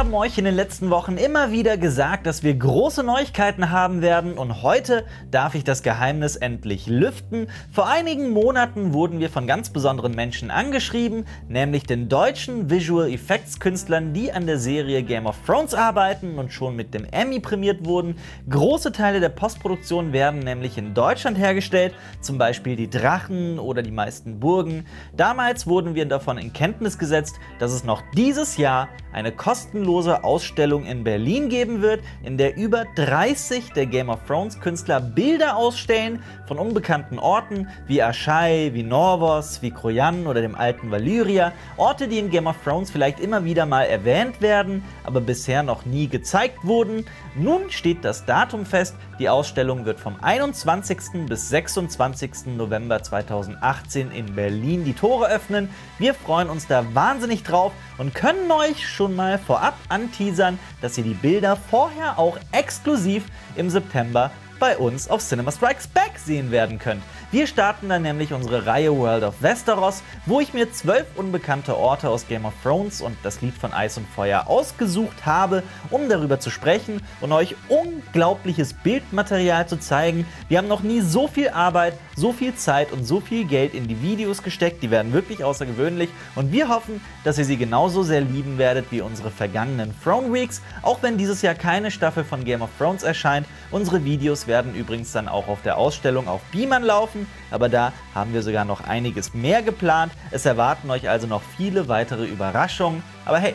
haben euch in den letzten Wochen immer wieder gesagt, dass wir große Neuigkeiten haben werden, und heute darf ich das Geheimnis endlich lüften. Vor einigen Monaten wurden wir von ganz besonderen Menschen angeschrieben, nämlich den deutschen Visual Effects Künstlern, die an der Serie Game of Thrones arbeiten und schon mit dem Emmy prämiert wurden. Große Teile der Postproduktion werden nämlich in Deutschland hergestellt, zum Beispiel die Drachen oder die meisten Burgen. Damals wurden wir davon in Kenntnis gesetzt, dass es noch dieses Jahr eine kostenlose Ausstellung in Berlin geben wird, in der über 30 der Game of Thrones Künstler Bilder ausstellen von unbekannten Orten wie Asshai, wie Norvos, wie Krojan oder dem alten Valyria. Orte, die in Game of Thrones vielleicht immer wieder mal erwähnt werden, aber bisher noch nie gezeigt wurden. Nun steht das Datum fest. Die Ausstellung wird vom 21. bis 26. November 2018 in Berlin die Tore öffnen. Wir freuen uns da wahnsinnig drauf und können euch schon mal vorab anteasern, dass ihr die Bilder vorher auch exklusiv im September bei uns auf Cinema Strikes Back sehen werden könnt. Wir starten dann nämlich unsere Reihe World of Westeros, wo ich mir 12 unbekannte Orte aus Game of Thrones und das Lied von Eis und Feuer ausgesucht habe, um darüber zu sprechen und euch unglaubliches Bildmaterial zu zeigen. Wir haben noch nie so viel Arbeit, so viel Zeit und so viel Geld in die Videos gesteckt. Die werden wirklich außergewöhnlich und wir hoffen, dass ihr sie genauso sehr lieben werdet wie unsere vergangenen Throne Weeks. Auch wenn dieses Jahr keine Staffel von Game of Thrones erscheint, unsere Videos werden übrigens dann auch auf der Ausstellung auf Beamern laufen, aber da haben wir sogar noch einiges mehr geplant. Es erwarten euch also noch viele weitere Überraschungen, aber hey,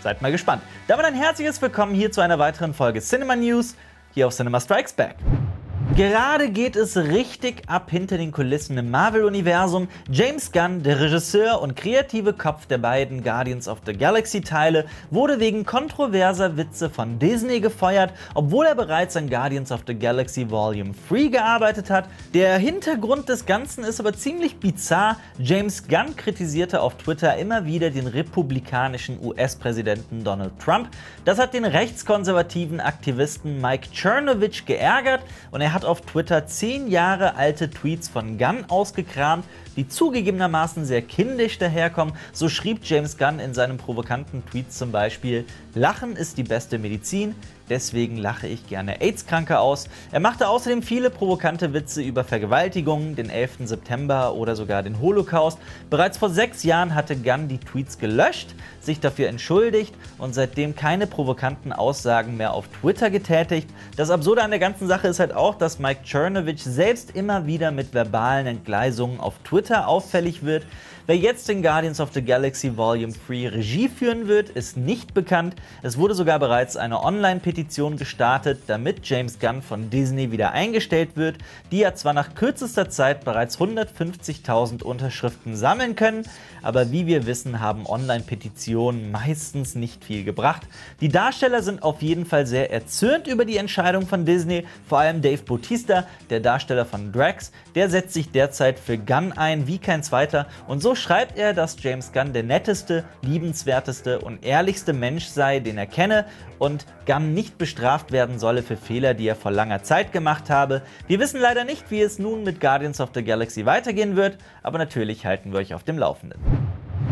seid mal gespannt. Damit ein herzliches Willkommen hier zu einer weiteren Folge Cinema News, hier auf Cinema Strikes Back. Gerade geht es richtig ab hinter den Kulissen im Marvel-Universum. James Gunn, der Regisseur und kreative Kopf der beiden Guardians of the Galaxy-Teile, wurde wegen kontroverser Witze von Disney gefeuert, obwohl er bereits an Guardians of the Galaxy Volume 3 gearbeitet hat. Der Hintergrund des Ganzen ist aber ziemlich bizarr. James Gunn kritisierte auf Twitter immer wieder den republikanischen US-Präsidenten Donald Trump. Das hat den rechtskonservativen Aktivisten Mike Cernovich geärgert und er hat auf Twitter 10 Jahre alte Tweets von Gunn ausgekramt, die zugegebenermaßen sehr kindisch daherkommen. So schrieb James Gunn in seinem provokanten Tweet zum Beispiel: Lachen ist die beste Medizin, deswegen lache ich gerne AIDS-Kranke aus. Er machte außerdem viele provokante Witze über Vergewaltigungen, den 11. September oder sogar den Holocaust. Bereits vor 6 Jahren hatte Gunn die Tweets gelöscht, sich dafür entschuldigt und seitdem keine provokanten Aussagen mehr auf Twitter getätigt. Das Absurde an der ganzen Sache ist halt auch, dass Mike Cernovich selbst immer wieder mit verbalen Entgleisungen auf Twitter auffällig wird. Wer jetzt in Guardians of the Galaxy Volume 3 Regie führen wird, ist nicht bekannt. Es wurde sogar bereits eine Online-Petition gestartet, damit James Gunn von Disney wieder eingestellt wird. Die hat zwar nach kürzester Zeit bereits 150.000 Unterschriften sammeln können, aber wie wir wissen, haben Online-Petitionen meistens nicht viel gebracht. Die Darsteller sind auf jeden Fall sehr erzürnt über die Entscheidung von Disney, vor allem Dave Bautista, der Darsteller von Drax, der setzt sich derzeit für Gunn ein wie kein zweiter, und so schreibt er, dass James Gunn der netteste, liebenswerteste und ehrlichste Mensch sei, den er kenne, und Gunn nicht bestraft werden solle für Fehler, die er vor langer Zeit gemacht habe. Wir wissen leider nicht, wie es nun mit Guardians of the Galaxy weitergehen wird, aber natürlich halten wir euch auf dem Laufenden.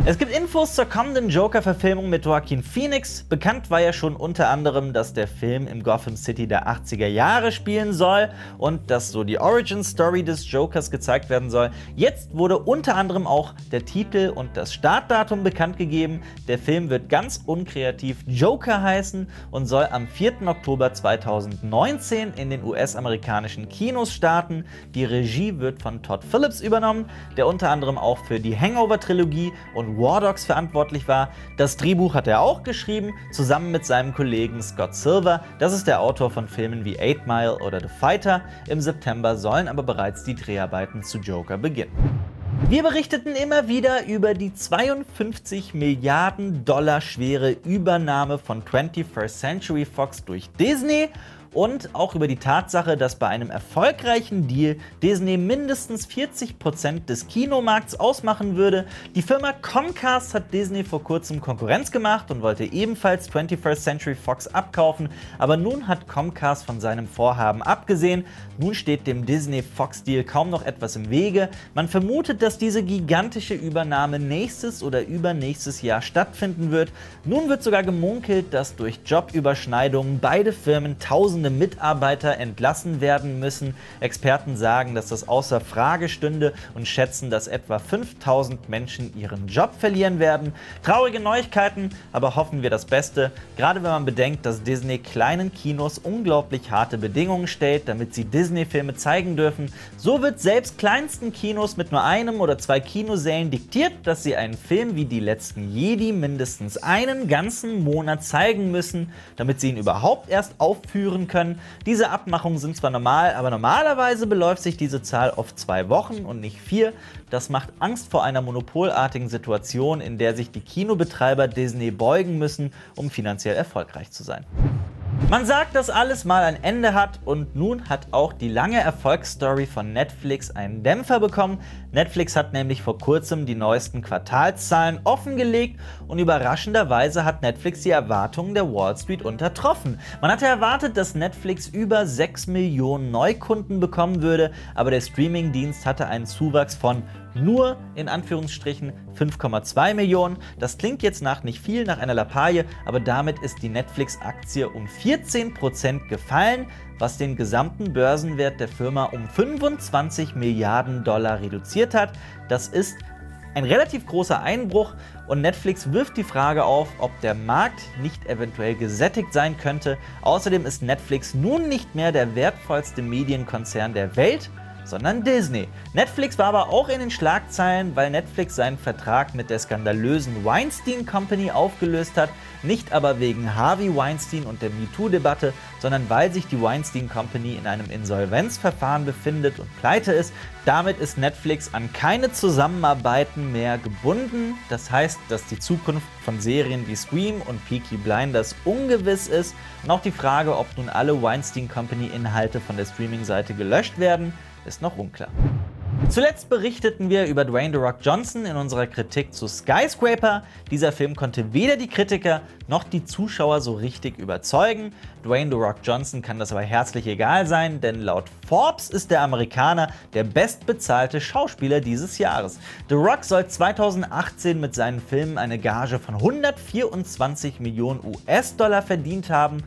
Es gibt Infos zur kommenden Joker-Verfilmung mit Joaquin Phoenix. Bekannt war ja schon unter anderem, dass der Film im Gotham City der 80er Jahre spielen soll und dass so die Origin-Story des Jokers gezeigt werden soll. Jetzt wurde unter anderem auch der Titel und das Startdatum bekannt gegeben. Der Film wird ganz unkreativ Joker heißen und soll am 4. Oktober 2019 in den US-amerikanischen Kinos starten. Die Regie wird von Todd Phillips übernommen, der unter anderem auch für die Hangover-Trilogie und War Dogs verantwortlich war. Das Drehbuch hat er auch geschrieben, zusammen mit seinem Kollegen Scott Silver. Das ist der Autor von Filmen wie 8 Mile oder The Fighter. Im September sollen aber bereits die Dreharbeiten zu Joker beginnen. Wir berichteten immer wieder über die 52 Milliarden Dollar schwere Übernahme von 21st Century Fox durch Disney. und auch über die Tatsache, dass bei einem erfolgreichen Deal Disney mindestens 40% des Kinomarkts ausmachen würde. Die Firma Comcast hat Disney vor kurzem Konkurrenz gemacht und wollte ebenfalls 21st Century Fox abkaufen, aber nun hat Comcast von seinem Vorhaben abgesehen. Nun steht dem Disney-Fox-Deal kaum noch etwas im Wege. Man vermutet, dass diese gigantische Übernahme nächstes oder übernächstes Jahr stattfinden wird. Nun wird sogar gemunkelt, dass durch Jobüberschneidungen beide Firmen tausende Mitarbeiter entlassen werden müssen. Experten sagen, dass das außer Frage stünde und schätzen, dass etwa 5000 Menschen ihren Job verlieren werden. Traurige Neuigkeiten, aber hoffen wir das Beste. Gerade wenn man bedenkt, dass Disney kleinen Kinos unglaublich harte Bedingungen stellt, damit sie Disney-Filme zeigen dürfen. So wird selbst kleinsten Kinos mit nur einem oder zwei Kinosälen diktiert, dass sie einen Film wie Die letzten Jedi mindestens einen ganzen Monat zeigen müssen, damit sie ihn überhaupt erst aufführen können. Diese Abmachungen sind zwar normal, aber normalerweise beläuft sich diese Zahl auf 2 Wochen und nicht 4. Das macht Angst vor einer monopolartigen Situation, in der sich die Kinobetreiber Disney beugen müssen, um finanziell erfolgreich zu sein. Man sagt, dass alles mal ein Ende hat und nun hat auch die lange Erfolgsstory von Netflix einen Dämpfer bekommen. Netflix hat nämlich vor kurzem die neuesten Quartalszahlen offengelegt und überraschenderweise hat Netflix die Erwartungen der Wall Street untertroffen. Man hatte erwartet, dass Netflix über 6 Millionen Neukunden bekommen würde, aber der Streamingdienst hatte einen Zuwachs von nur in Anführungsstrichen 5,2 Millionen. Das klingt jetzt nach nicht viel, nach einer Lappalie, aber damit ist die Netflix-Aktie um 14% gefallen, was den gesamten Börsenwert der Firma um 25 Milliarden Dollar reduziert hat. Das ist ein relativ großer Einbruch und Netflix wirft die Frage auf, ob der Markt nicht eventuell gesättigt sein könnte. Außerdem ist Netflix nun nicht mehr der wertvollste Medienkonzern der Welt, sondern Disney. Netflix war aber auch in den Schlagzeilen, weil Netflix seinen Vertrag mit der skandalösen Weinstein Company aufgelöst hat, nicht aber wegen Harvey Weinstein und der MeToo-Debatte, sondern weil sich die Weinstein Company in einem Insolvenzverfahren befindet und pleite ist. Damit ist Netflix an keine Zusammenarbeiten mehr gebunden. Das heißt, dass die Zukunft von Serien wie Scream und Peaky Blinders ungewiss ist und auch die Frage, ob nun alle Weinstein Company Inhalte von der Streaming-Seite gelöscht werden, ist noch unklar. Zuletzt berichteten wir über Dwayne „The Rock“ Johnson in unserer Kritik zu Skyscraper. Dieser Film konnte weder die Kritiker noch die Zuschauer so richtig überzeugen. Dwayne „The Rock“ Johnson kann das aber herzlich egal sein, denn laut Forbes ist der Amerikaner der bestbezahlte Schauspieler dieses Jahres. The Rock soll 2018 mit seinen Filmen eine Gage von 124 Millionen US-Dollar verdient haben.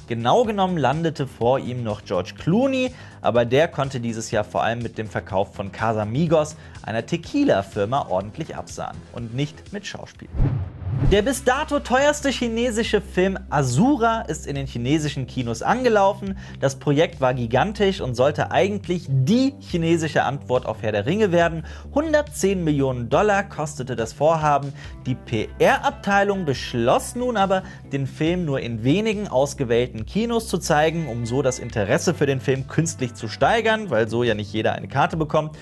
Genau genommen landete vor ihm noch George Clooney, aber der konnte dieses Jahr vor allem mit dem Verkauf von Casamigos, einer Tequila-Firma, ordentlich absahnen und nicht mit Schauspiel. Der bis dato teuerste chinesische Film Asura ist in den chinesischen Kinos angelaufen. Das Projekt war gigantisch und sollte eigentlich die chinesische Antwort auf Herr der Ringe werden. 110 Millionen Dollar kostete das Vorhaben. Die PR-Abteilung beschloss nun aber, den Film nur in wenigen ausgewählten Kinos zu zeigen, um so das Interesse für den Film künstlich zu steigern, weil so ja nicht jeder eine Karte bekommt.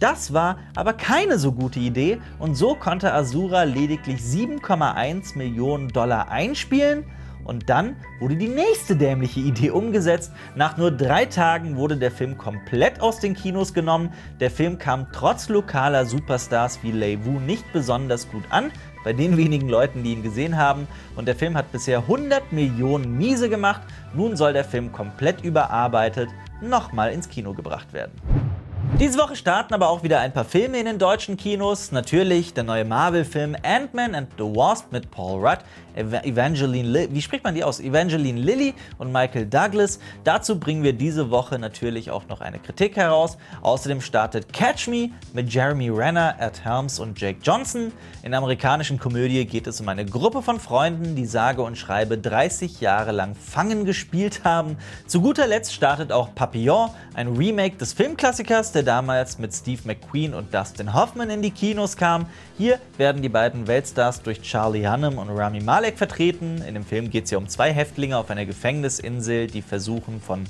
Das war aber keine so gute Idee und so konnte Asura lediglich 7,1 Millionen Dollar einspielen und dann wurde die nächste dämliche Idee umgesetzt. Nach nur 3 Tagen wurde der Film komplett aus den Kinos genommen. Der Film kam trotz lokaler Superstars wie Lei Wu nicht besonders gut an, bei den wenigen Leuten, die ihn gesehen haben. Und der Film hat bisher 100 Millionen Miese gemacht. Nun soll der Film komplett überarbeitet nochmal ins Kino gebracht werden. Diese Woche starten aber auch wieder ein paar Filme in den deutschen Kinos. Natürlich der neue Marvel-Film Ant-Man and the Wasp mit Paul Rudd, Evangeline Lilly und Michael Douglas. Dazu bringen wir diese Woche natürlich auch noch eine Kritik heraus. Außerdem startet Catch Me mit Jeremy Renner, Ed Helms und Jake Johnson. In der amerikanischen Komödie geht es um eine Gruppe von Freunden, die sage und schreibe 30 Jahre lang Fangen gespielt haben. Zu guter Letzt startet auch Papillon, ein Remake des Filmklassikers, der damals mit Steve McQueen und Dustin Hoffman in die Kinos kam. Hier werden die beiden Weltstars durch Charlie Hunnam und Rami Malek vertreten. In dem Film geht es ja um 2 Häftlinge auf einer Gefängnisinsel, die versuchen, von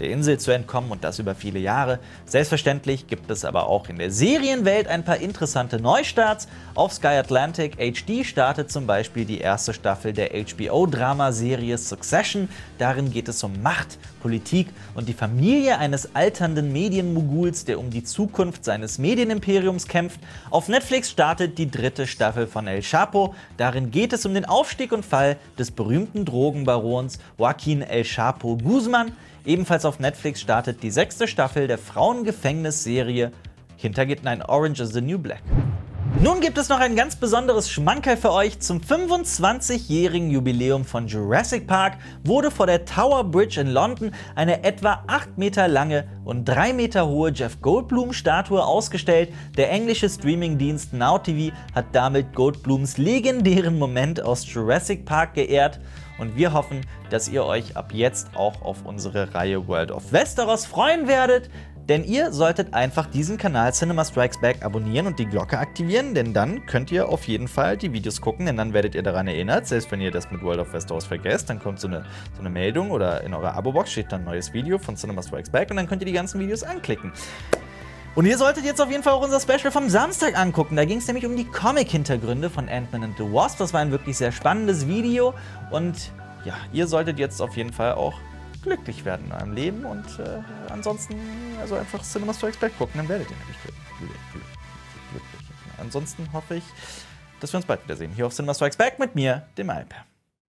der Insel zu entkommen und das über viele Jahre. Selbstverständlich gibt es aber auch in der Serienwelt ein paar interessante Neustarts. Auf Sky Atlantic HD startet zum Beispiel die erste Staffel der HBO-Dramaserie Succession. Darin geht es um Macht, Politik und die Familie eines alternden Medienmoguls, der um die Zukunft seines Medienimperiums kämpft. Auf Netflix startet die dritte Staffel von El Chapo. Darin geht es um den Aufstieg und Fall des berühmten Drogenbarons Joaquin El Chapo Guzman. Ebenfalls auf Netflix startet die sechste Staffel der Frauengefängnisserie Orange is the New Black. Nun gibt es noch ein ganz besonderes Schmankerl für euch. Zum 25-jährigen Jubiläum von Jurassic Park wurde vor der Tower Bridge in London eine etwa 8 Meter lange und 3 Meter hohe Jeff Goldblum-Statue ausgestellt. Der englische Streamingdienst Now TV hat damit Goldblums legendären Moment aus Jurassic Park geehrt. Und wir hoffen, dass ihr euch ab jetzt auch auf unsere Reihe World of Westeros freuen werdet. Denn ihr solltet einfach diesen Kanal Cinema Strikes Back abonnieren und die Glocke aktivieren, denn dann könnt ihr auf jeden Fall die Videos gucken, denn dann werdet ihr daran erinnert. Selbst wenn ihr das mit World of Westeros vergesst, dann kommt so eine Meldung oder in eurer Abo-Box steht dann ein neues Video von Cinema Strikes Back und dann könnt ihr die ganzen Videos anklicken. Und ihr solltet jetzt auf jeden Fall auch unser Special vom Samstag angucken. Da ging es nämlich um die Comic-Hintergründe von Ant-Man and the Wasp. Das war ein wirklich sehr spannendes Video und ja, ihr solltet jetzt auf jeden Fall auch glücklich werden in eurem Leben und ansonsten also einfach Cinema Strikes Back gucken, dann werdet ihr nämlich glücklich. Ansonsten hoffe ich, dass wir uns bald wiedersehen hier auf Cinema Strikes Back mit mir, dem Alper.